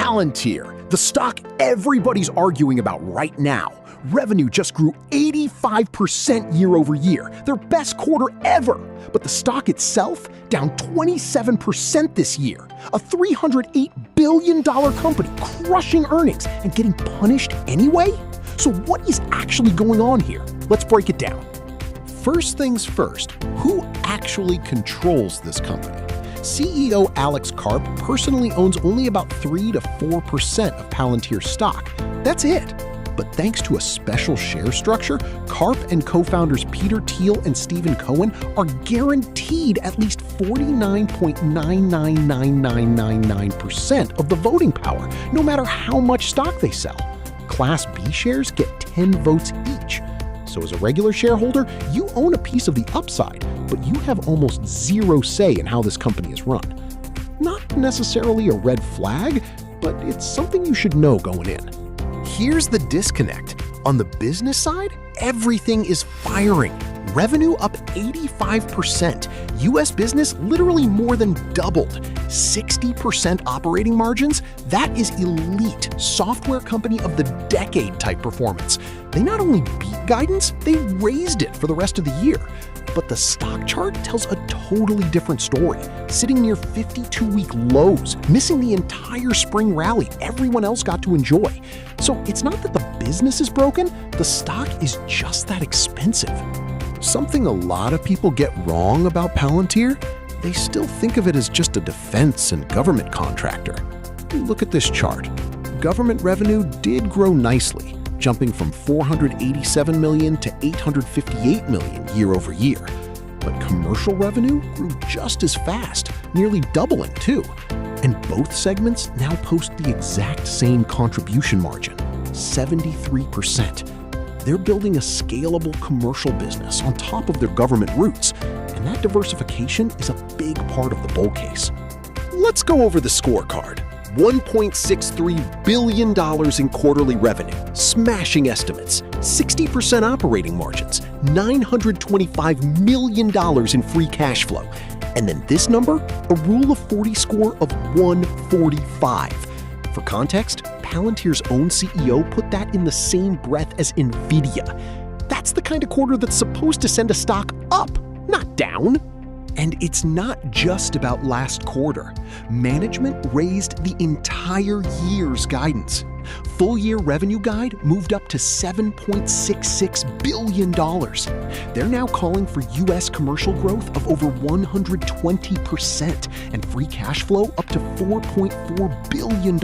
Palantir, the stock everybody's arguing about right now. Revenue just grew 85% year over year, their best quarter ever. But the stock itself down 27% this year. A $308 billion company crushing earnings and getting punished anyway? So what is actually going on here? Let's break it down. First things first, who actually controls this company? CEO Alex Karp personally owns only about 3 to 4% of Palantir stock. That's it. But thanks to a special share structure, Karp and co-founders Peter Thiel and Stephen Cohen are guaranteed at least 49.999999% of the voting power, no matter how much stock they sell. Class B shares get 10 votes each. So as a regular shareholder, you own a piece of the upside, but you have almost zero say in how this company is run. Not necessarily a red flag, but it's something you should know going in. Here's the disconnect. On the business side, everything is firing. Revenue up 85%. US business literally more than doubled. 60% operating margins? That is elite software company of the decade type performance. They not only beat guidance, they raised it for the rest of the year. But the stock chart tells a totally different story, sitting near 52-week lows, missing the entire spring rally everyone else got to enjoy. So it's not that the business is broken, the stock is just that expensive. Something a lot of people get wrong about Palantir, they still think of it as just a defense and government contractor. Look at this chart. Government revenue did grow nicely, jumping from $487 million to $858 million year over year. But commercial revenue grew just as fast, nearly doubling too. And both segments now post the exact same contribution margin, 73%. They're building a scalable commercial business on top of their government roots, and that diversification is a big part of the bull case. Let's go over the scorecard. $1.63 billion in quarterly revenue, smashing estimates, 60% operating margins, $925 million in free cash flow. And then this number, a Rule of 40 score of 145. For context, Palantir's own CEO put that in the same breath as NVIDIA. That's the kind of quarter that's supposed to send a stock up, not down. And it's not just about last quarter. Management raised the entire year's guidance. Full-year revenue guide moved up to $7.66 billion. They're now calling for U.S. commercial growth of over 120% and free cash flow up to $4.4 billion.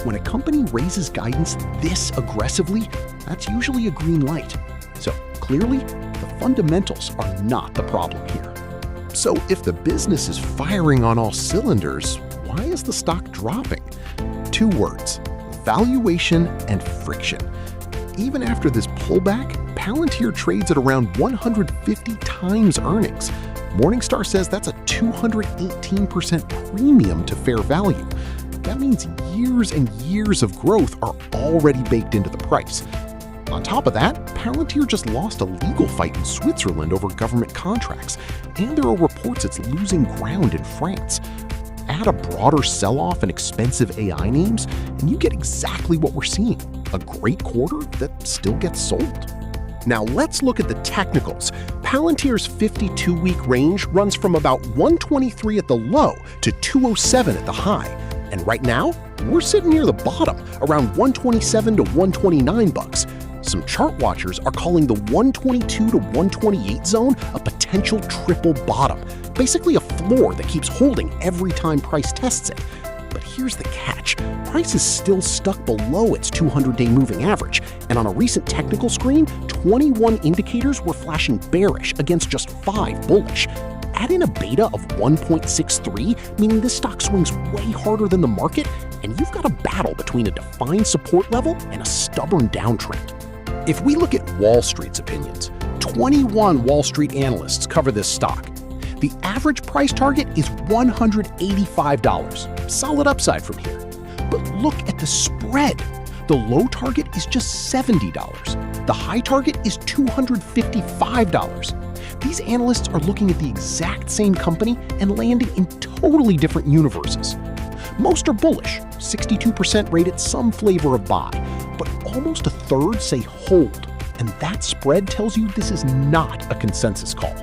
When a company raises guidance this aggressively, that's usually a green light. So clearly, the fundamentals are not the problem here. So if the business is firing on all cylinders, why is the stock dropping? 2 words: valuation and friction. Even after this pullback, Palantir trades at around 150 times earnings. Morningstar says that's a 218% premium to fair value. That means years and years of growth are already baked into the price. On top of that, Palantir just lost a legal fight in Switzerland over government contracts, and there are reports it's losing ground in France. Add a broader sell-off in expensive AI names, and you get exactly what we're seeing, a great quarter that still gets sold. Now let's look at the technicals. Palantir's 52-week range runs from about 123 at the low to 207 at the high. And right now, we're sitting near the bottom, around 127 to 129 bucks. Some chart watchers are calling the 122 to 128 zone a potential triple bottom, basically a floor that keeps holding every time price tests it. But here's the catch. Price is still stuck below its 200-day moving average, and on a recent technical screen, 21 indicators were flashing bearish against just 5 bullish. Add in a beta of 1.63, meaning this stock swings way harder than the market, and you've got a battle between a defined support level and a stubborn downtrend. If we look at Wall Street's opinions, 21 Wall Street analysts cover this stock. The average price target is $185. Solid upside from here. But look at the spread. The low target is just $70. The high target is $255. These analysts are looking at the exact same company and landing in totally different universes. Most are bullish, 62% rate it some flavor of buy, but almost a third say hold, and that spread tells you this is not a consensus call.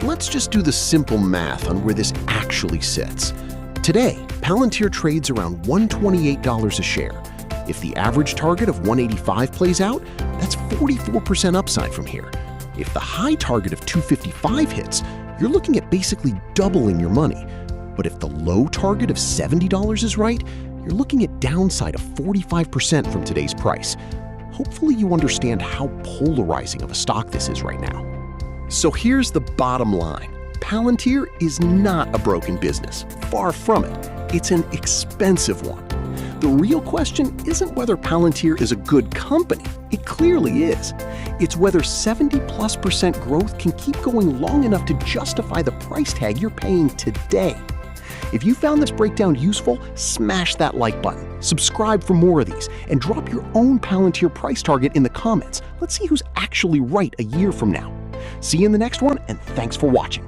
Let's just do the simple math on where this actually sits. Today, Palantir trades around $128 a share. If the average target of $185 plays out, that's 44% upside from here. If the high target of $255 hits, you're looking at basically doubling your money. But if the low target of $70 is right, you're looking at downside of 45% from today's price. Hopefully you understand how polarizing of a stock this is right now. So here's the bottom line. Palantir is not a broken business. Far from it. It's an expensive one. The real question isn't whether Palantir is a good company. It clearly is. It's whether 70+% growth can keep going long enough to justify the price tag you're paying today. If you found this breakdown useful, smash that like button, subscribe for more of these, and drop your own Palantir price target in the comments. Let's see who's actually right a year from now. See you in the next one, and thanks for watching.